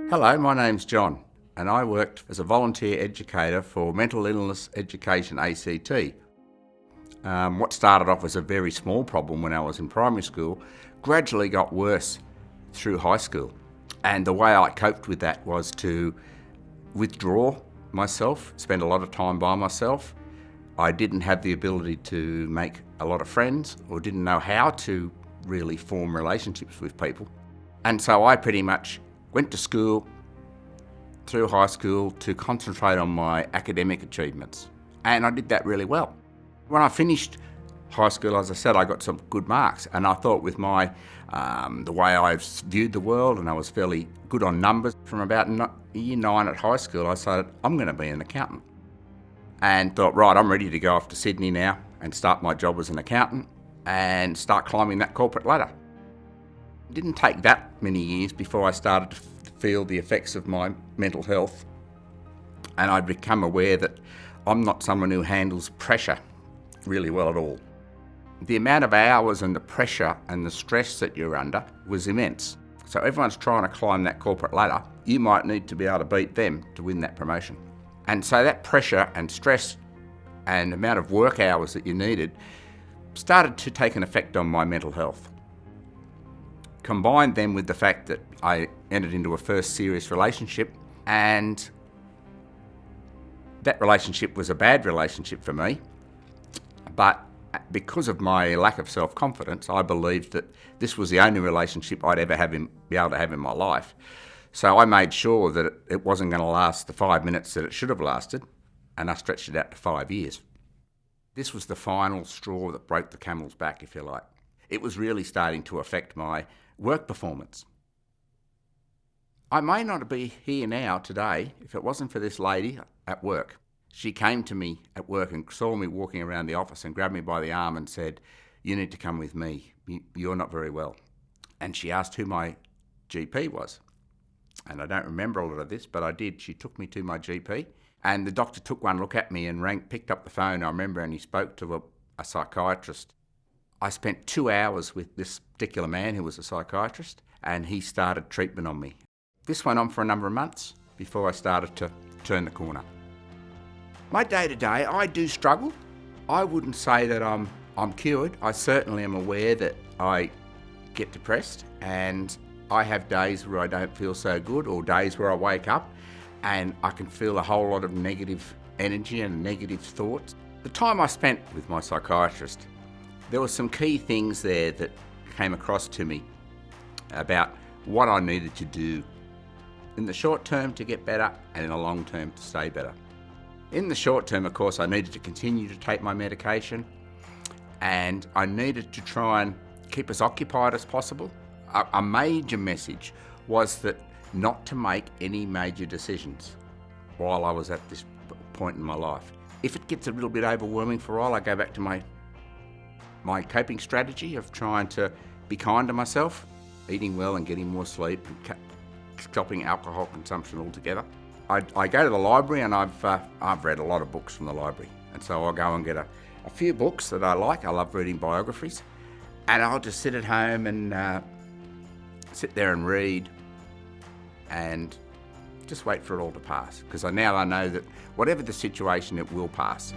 Hello, my name's John and I worked as a volunteer educator for Mental Illness Education ACT. What started off as a very small problem when I was in primary school gradually got worse through high school. And the way I coped with that was to withdraw myself, spend a lot of time by myself. I didn't have the ability to make a lot of friends or didn't know how to really form relationships with people. And so I pretty much went to school through high school to concentrate on my academic achievements. And I did that really well. When I finished high school, as I said, I got some good marks. And I thought with my the way I viewed the world, and I was fairly good on numbers, from about year 9 at high school, I decided I'm going to be an accountant. And thought, right, I'm ready to go off to Sydney now and start my job as an accountant and start climbing that corporate ladder. It didn't take that many years before I started to feel the effects of my mental health, and I'd become aware that I'm not someone who handles pressure really well at all. The amount of hours and the pressure and the stress that you're under was immense. So everyone's trying to climb that corporate ladder. You might need to be able to beat them to win that promotion. And so that pressure and stress and amount of work hours that you needed started to take an effect on my mental health. Combined then with the fact that I entered into a first serious relationship, and that relationship was a bad relationship for me, but because of my lack of self-confidence, I believed that this was the only relationship I'd ever be able to have in my life. So I made sure that it wasn't going to last the 5 minutes that it should have lasted, and I stretched it out to 5 years. This was the final straw that broke the camel's back, if you like. It was really starting to affect my work performance. I may not be here now today if it wasn't for this lady at work. She came to me at work and saw me walking around the office and grabbed me by the arm and said, "You need to come with me. You're not very well." And she asked who my GP was. And I don't remember a lot of this, but I did. She took me to my GP, and the doctor took one look at me and picked up the phone, I remember, and he spoke to a psychiatrist. I spent 2 hours with this particular man who was a psychiatrist, and he started treatment on me. This went on for a number of months before I started to turn the corner. My day-to-day, I do struggle. I wouldn't say that I'm cured. I certainly am aware that I get depressed, and I have days where I don't feel so good, or days where I wake up and I can feel a whole lot of negative energy and negative thoughts. The time I spent with my psychiatrist, there were some key things there that came across to me about what I needed to do in the short term to get better and in the long term to stay better. In the short term, of course, I needed to continue to take my medication, and I needed to try and keep as occupied as possible. A major message was that not to make any major decisions while I was at this point in my life. If it gets a little bit overwhelming for a while, I go back to my coping strategy of trying to be kind to myself, eating well and getting more sleep, and stopping alcohol consumption altogether. I go to the library, and I've read a lot of books from the library, and so I'll go and get a few books that I like. I love reading biographies, and I'll just sit at home and sit there and read and just wait for it all to pass, because now I know that whatever the situation, it will pass.